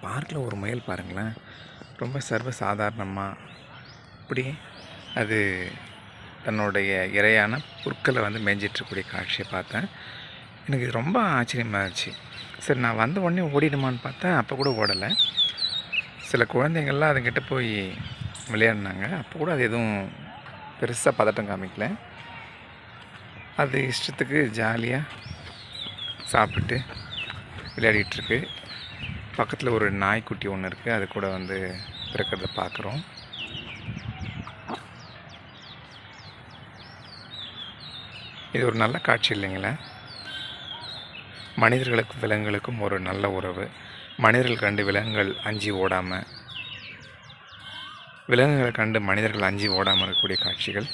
பார்க்கில் ஒரு முயல் பாருங்களேன், ரொம்ப சர்வ சாதாரணமாக இப்படி அது தன்னுடைய இரையான புற்களை வந்து மேய்ஞ்சிட்ருக்கக்கூடிய காட்சியை பார்த்தேன். எனக்கு இது ரொம்ப ஆச்சரியமாக இருந்துச்சு. சரி, நான் வந்த உடனே ஓடிடுமான்னு பார்த்தேன். அப்போ கூட ஓடலை. சில குழந்தைங்கள்லாம் அதுங்கிட்ட போய் விளையாடினாங்க. அப்போ கூட அது எதுவும் பெருசாக பதட்டம் காமிக்கல. அது இஷ்டத்துக்கு ஜாலியாக சாப்பிட்டு விளையாடிட்டுருக்கு. பக்கத்தில் ஒரு நாய்க்குட்டி ஒன்று இருக்குது, அது கூட வந்து பிறக்கிறத பார்க்குறோம். இது ஒரு நல்ல காட்சி இல்லைங்களா? மனிதர்களுக்கும் விலங்குகளுக்கும் ஒரு நல்ல உறவு. மனிதர்கள் கண்டு விலங்குகள் அஞ்சி ஓடாமல், விலங்குகளை கண்டு மனிதர்கள் அஞ்சி ஓடாமல் இருக்கக்கூடிய காட்சிகள்.